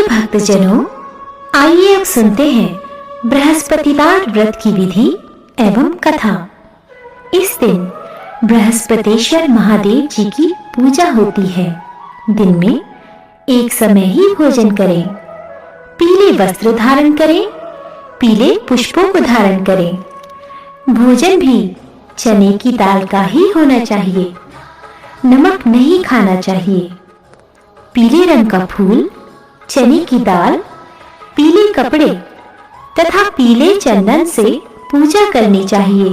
भक्तजनों, आइए अब सुनते हैं बृहस्पतिवार व्रत की विधि एवं कथा। इस दिन बृहस्पतेश्वर महादेव जी की पूजा होती है। दिन में एक समय ही भोजन करें, पीले वस्त्र धारण करें, पीले पुष्पों को धारण करें। भोजन भी चने की दाल का ही होना चाहिए, नमक नहीं खाना चाहिए। पीले रंग का फूल, चने की दाल, पीले कपड़े तथा पीले चंदन से पूजा करनी चाहिए।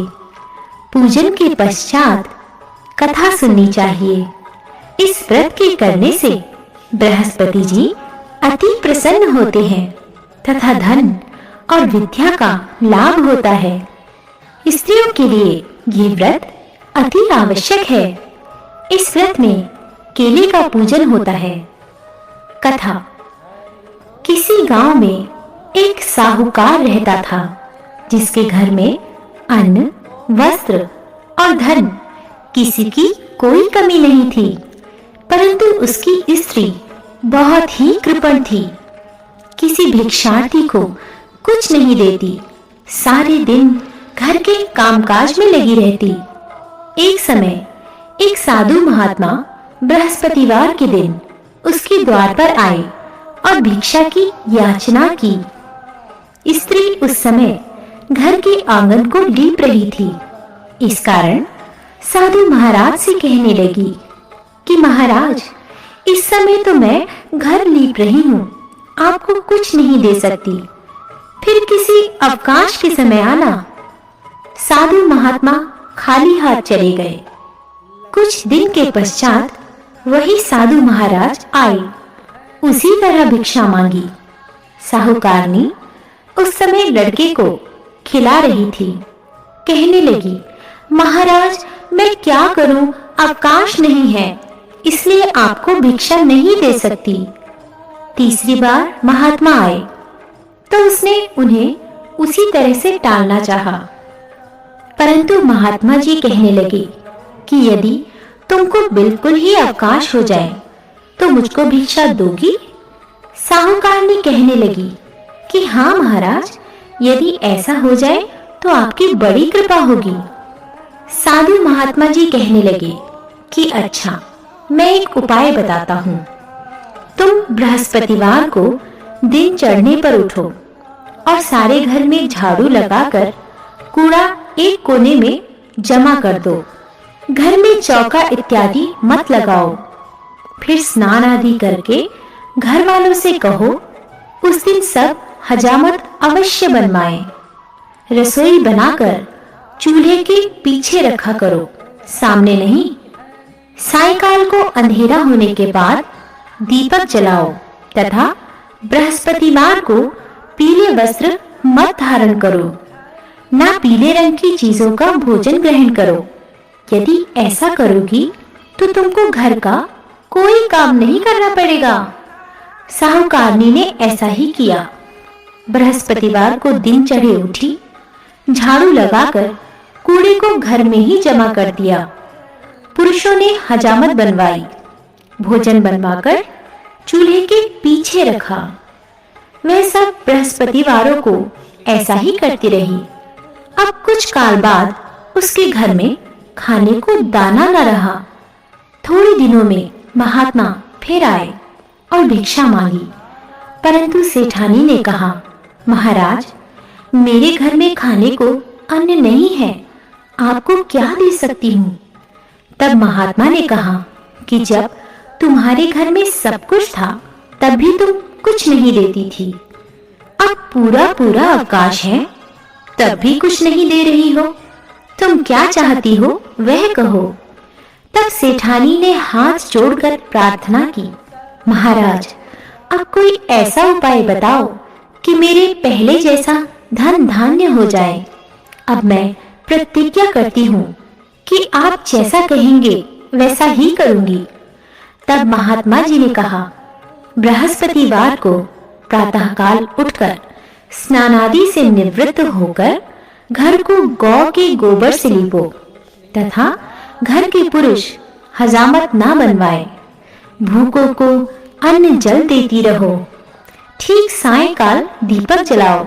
पूजन के पश्चात कथा सुननी चाहिए। इस व्रत के करने से बृहस्पति जी अति प्रसन्न होते हैं तथा धन और विद्या का लाभ होता है। स्त्रियों के लिए ये व्रत अति आवश्यक है। इस व्रत में केले का पूजन होता है। कथा। किसी गांव में एक साहूकार रहता था, जिसके घर में अन्न, वस्त्र और धन किसी की कोई कमी नहीं थी, परंतु उसकी स्त्री बहुत ही कृपण थी। किसी भिक्षार्थी को कुछ नहीं देती, सारे दिन घर के कामकाज में लगी रहती। एक समय एक साधु महात्मा बृहस्पतिवार के दिन उसके द्वार पर आए और भिक्षा की याचना की। स्त्री उस समय घर के आंगन को लीप रही थी। इस कारण साधु महाराज से कहने लगी कि महाराज, इस समय तो मैं घर लीप रही हूँ, आपको कुछ नहीं दे सकती, फिर किसी अवकाश के समय आना। साधु महात्मा खाली हाथ चले गए। कुछ दिन के पश्चात वही साधु महाराज आए, उसी तरह भिक्षा मांगी। साहूकारनी उस समय लड़के को खिला रही थी। कहने लगी, महाराज मैं क्या करूं, अवकाश नहीं है, इसलिए आपको भिक्षा नहीं दे सकती। तीसरी बार महात्मा आए तो उसने उन्हें उसी तरह से टालना चाहा, परंतु महात्मा जी कहने लगे कि यदि तुमको बिल्कुल ही अवकाश हो जाए तो मुझको भिक्षा दोगी? साहूकारनी कहने लगी कि हाँ महाराज, यदि ऐसा हो जाए तो आपकी बड़ी कृपा होगी। साधु महात्मा जी कहने लगे कि अच्छा, मैं एक उपाय बताता हूँ। तुम बृहस्पतिवार को दिन चढ़ने पर उठो और सारे घर में झाड़ू लगाकर कूड़ा एक कोने में जमा कर दो। घर में चौका इत्यादि मत लगाओ। फिर स्नान आदि करके घर वालों से कहो उस दिन सब हजामत अवश्य बनवाएं। रसोई बनाकर चूल्हे के पीछे रखा करो, सामने नहीं। सायंकाल को अंधेरा होने के बाद दीपक जलाओ तथा बृहस्पतिवार को पीले वस्त्र मत धारण करो, ना पीले रंग की चीजों का भोजन ग्रहण करो। यदि ऐसा करोगी तो तुमको घर का कोई काम नहीं करना पड़ेगा। साहूकारनी ने ऐसा ही किया। बृहस्पतिवार को दिन चढ़े उठी, झाड़ू लगाकर कूड़े को घर में ही जमा कर दिया। पुरुषों ने हजामत बनवाई, भोजन बनवाकर चूल्हे के पीछे रखा। वह सब बृहस्पतिवारों को ऐसा ही करती रही। अब कुछ काल बाद उसके घर में खाने को दाना न रहा। थोड़े दिनों में महात्मा फिर आए और भिक्षा मांगी, परंतु सेठानी ने कहा, महाराज मेरे घर में खाने को अन्न नहीं है, आपको क्या दे सकती हूँ? तब महात्मा ने कहा कि जब तुम्हारे घर में सब कुछ था तब भी तुम कुछ नहीं देती थी, अब पूरा पूरा अवकाश है तब भी कुछ नहीं दे रही हो। तुम क्या चाहती हो वह कहो। तब सेठानी ने हाथ जोड़कर प्रार्थना की, महाराज अब कोई ऐसा उपाय बताओ कि मेरे पहले जैसा धन धान्य हो जाए। अब मैं प्रतिज्ञा करती हूँ कि आप जैसा कहेंगे वैसा ही करूंगी। तब महात्मा जी ने कहा, बृहस्पतिवार को प्रातःकाल उठकर स्नानादि से निवृत्त होकर घर को गौ के गोबर से लीपो तथा घर के पुरुष हजामत ना बनवाए। भूखों को अन्न जल देती रहो। ठीक सायंकाल दीपक जलाओ।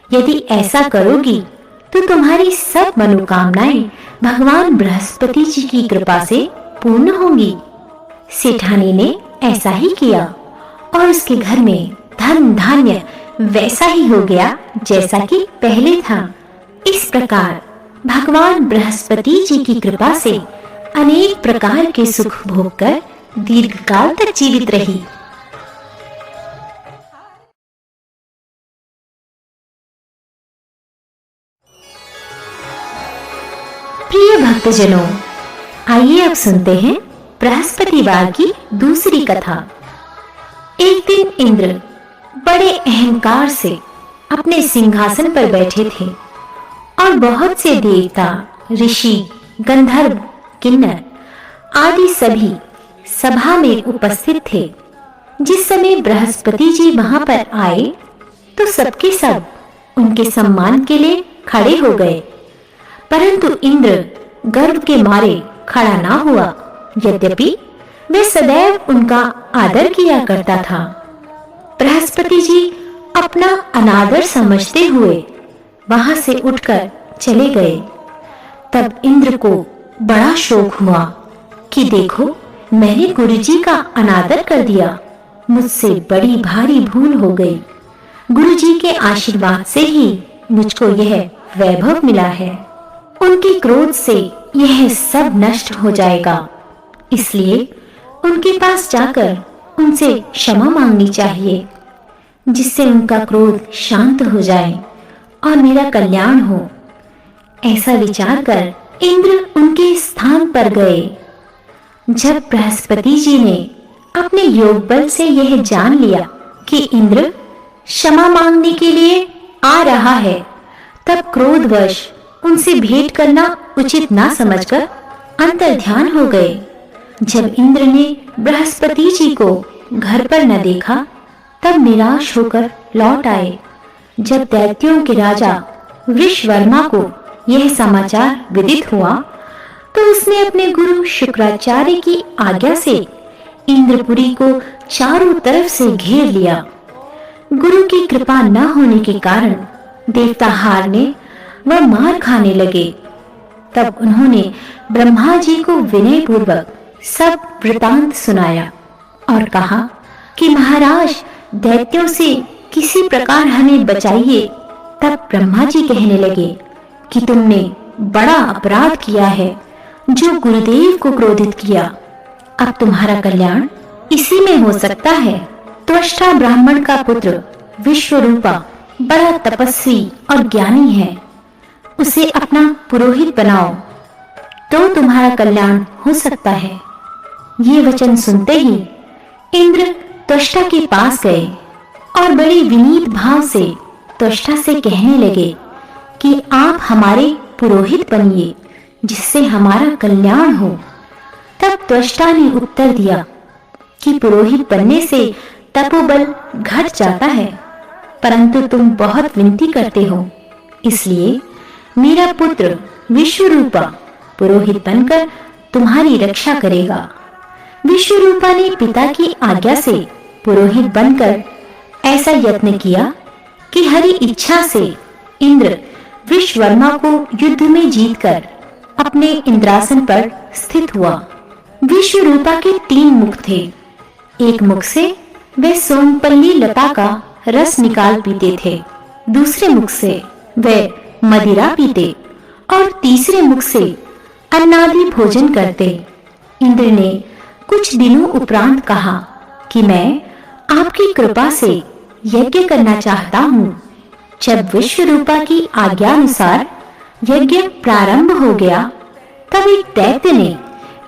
यदि ऐसा करोगी तो तुम्हारी सब मनोकामनाएं भगवान बृहस्पति जी की कृपा से पूर्ण होंगी। सेठानी ने ऐसा ही किया और उसके घर में धन धान्य वैसा ही हो गया जैसा कि पहले था। इस प्रकार भगवान बृहस्पति जी की कृपा से अनेक प्रकार के सुख भोग कर दीर्घकाल तक जीवित रही। प्रिय भक्तजनों, आइए अब सुनते हैं बृहस्पतिवार की दूसरी कथा। एक दिन इंद्र बड़े अहंकार से अपने सिंहासन पर बैठे थे और बहुत से देवता, ऋषि, गंधर्व, किन्नर आदि सभी सभा में उपस्थित थे। जिस समय बृहस्पति जी वहां पर आए तो सबके सब उनके सम्मान के लिए खड़े हो गए, परंतु इंद्र गर्व के मारे खड़ा ना हुआ। यद्यपि वे सदैव उनका आदर किया करता था। बृहस्पति जी अपना अनादर समझते हुए वहां से उठकर चले गए। तब इंद्र को बड़ा शोक हुआ कि देखो, मैंने गुरुजी का अनादर कर दिया, मुझसे बड़ी भारी भूल हो गई। गुरुजी के आशीर्वाद से ही मुझको यह वैभव मिला है। उनके क्रोध से यह सब नष्ट हो जाएगा, इसलिए उनके पास जाकर उनसे क्षमा मांगनी चाहिए, जिससे उनका क्रोध शांत हो जाए और मेरा कल्याण हो। ऐसा विचार कर इंद्र उनके स्थान पर गए। जब बृहस्पति जी ने अपने योग बल से यह जान लिया कि इंद्र क्षमा मांगने के लिए आ रहा है, तब क्रोधवश उनसे भेंट करना उचित ना समझकर अंतर्ध्यान हो गए। जब इंद्र ने बृहस्पति जी को घर पर न देखा, तब निराश होकर लौट आए। जब दैत्यों के राजा वृषवर्मा को यह समाचार विदित हुआ, तो उसने अपने गुरु शुक्राचार्य की आज्ञा से इंद्रपुरी को चारों तरफ से घेर लिया। गुरु की कृपा न होने के कारण देवता हारने व मार खाने लगे। तब उन्होंने ब्रह्मा जी को विनय पूर्वक सब वृतांत सुनाया और कहा कि महाराज, दैत्यों से किसी प्रकार हमें बचाइए। तब ब्रह्मा जी कहने लगे कि तुमने बड़ा अपराध किया है, जो गुरुदेव को क्रोधित किया। अब तुम्हारा कल्याण इसी में हो सकता है। त्वष्टा ब्राह्मण का पुत्र विश्वरूपा बड़ा तपस्वी और ज्ञानी है, उसे अपना पुरोहित बनाओ तो तुम्हारा कल्याण हो सकता है। ये वचन सुनते ही इंद्र त्वष्टा के पास गए और बड़े विनीत भाव से त्वष्टा से कहने लगे कि आप हमारे पुरोहित बनिए, जिससे हमारा कल्याण हो। तब त्वष्टा ने उत्तर दिया कि पुरोहित बनने से तपोबल घट जाता है, परंतु तुम बहुत विनती करते हो, इसलिए मेरा पुत्र विश्वरूपा पुरोहित बनकर तुम्हारी रक्षा करेगा। विश्वरूपा ने पिता की आज्ञा से पुरोहित बनकर ऐसा यत्न किया कि हरि इच्छा से इंद्र वृषवर्मा को युद्ध में जीतकर अपने इंद्रासन पर स्थित हुआ। विश्वरूपा के 3 मुख थे। एक मुख से वे सोमपल्ली लता का रस निकाल पीते थे, दूसरे मुख से वे मदिरा पीते और तीसरे मुख से अन्नादि भोजन करते। इंद्र ने कुछ दिनों उपरांत कहा कि मैं आपकी कृपा से यज्ञ करना चाहता हूँ। जब विश्वरूपा की आज्ञा अनुसार यज्ञ प्रारंभ हो गया, तब एक दैत्य ने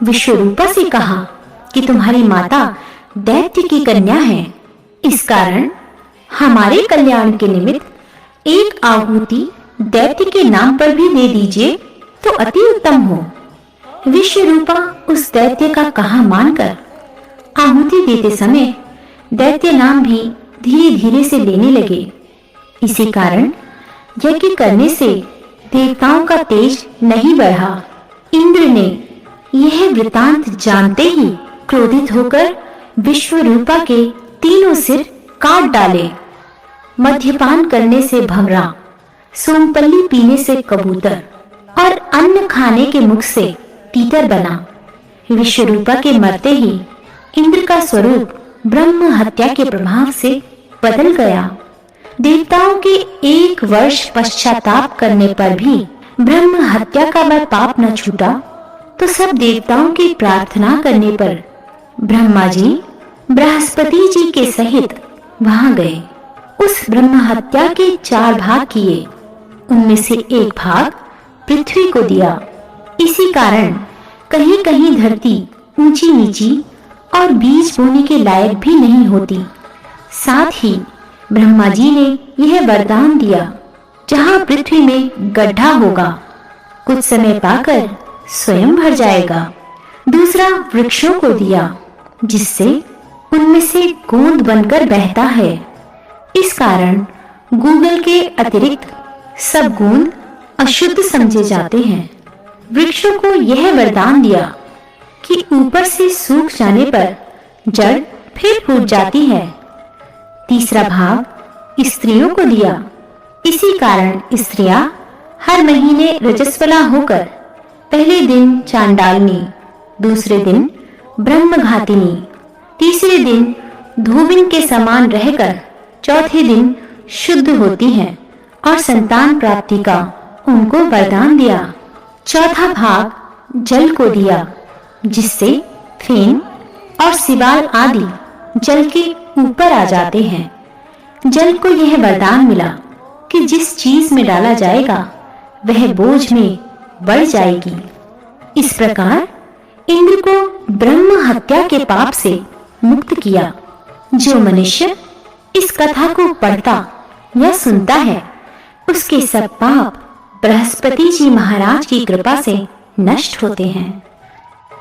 विश्वरूपा से कहा कि तुम्हारी माता दैत्य की कन्या है, इस कारण हमारे कल्याण के निमित्त एक आहुति दैत्य के नाम पर भी दे दीजिए तो अति उत्तम हो। विश्वरूपा उस दैत्य का कहा मानकर आहुति देते समय दैत्य नाम भी धीरे धीरे से लेने लगे। इसी कारण यज्ञ करने से देवताओं का तेज नहीं बढ़ा। इंद्र ने यह वृतांत जानते ही क्रोधित होकर विश्वरूपा के 3 सिर काट डाले, मद्यपान करने से भंवरा, सोमपल्ली पीने से कबूतर और अन्न खाने के मुख से तीतर बना। विश्वरूपा के मरते ही इंद्र का स्वरूप ब्रह्म हत्या के प्रभाव से बदल गया। देवताओं के 1 वर्ष पश्चाताप करने पर भी ब्रह्म हत्या का वह पाप न छूटा, तो सब देवताओं की प्रार्थना करने पर ब्रह्मा जी बृहस्पति जी के सहित वहां गए। उस ब्रह्म हत्या के 4 भाग किए, उनमें से 1 भाग पृथ्वी को दिया। इसी कारण कहीं कहीं धरती ऊंची नीची और बीज बोने के लायक भी नहीं होती। साथ ही ब्रह्मा जी ने यह वरदान दिया, जहां पृथ्वी में गड्ढा होगा, कुछ समय पाकर स्वयं भर जाएगा। दूसरा वृक्षों को दिया, जिससे उनमें से गोंद बनकर बहता है। इस कारण गूगल के अतिरिक्त सब गोंद अशुद्ध समझे जाते हैं। वृक्षों को यह वरदान दिया कि ऊपर से सूख जाने पर जड़ फिर फूट जाती है। तीसरा भाग स्त्रियों को दिया। इसी कारण स्त्रियां हर महीने रजस्वला होकर पहले दिन चांडालनी, दूसरे दिन ब्रह्मघातिनी, तीसरे दिन धोबिन के समान रहकर चौथे दिन शुद्ध होती हैं और संतान प्राप्ति का उनको वरदान दिया। चौथा भाग जल को दिया, जिससे फेन और सिवाल आदि जल के ऊपर आ जाते हैं। जल को यह वरदान मिला कि जिस चीज में डाला जाएगा वह बोझ में बढ़ जाएगी। इस प्रकार इंद्र को ब्रह्म हत्या के पाप से मुक्त किया। जो मनुष्य इस कथा को पढ़ता या सुनता है, उसके सब पाप बृहस्पति जी महाराज की कृपा से नष्ट होते हैं।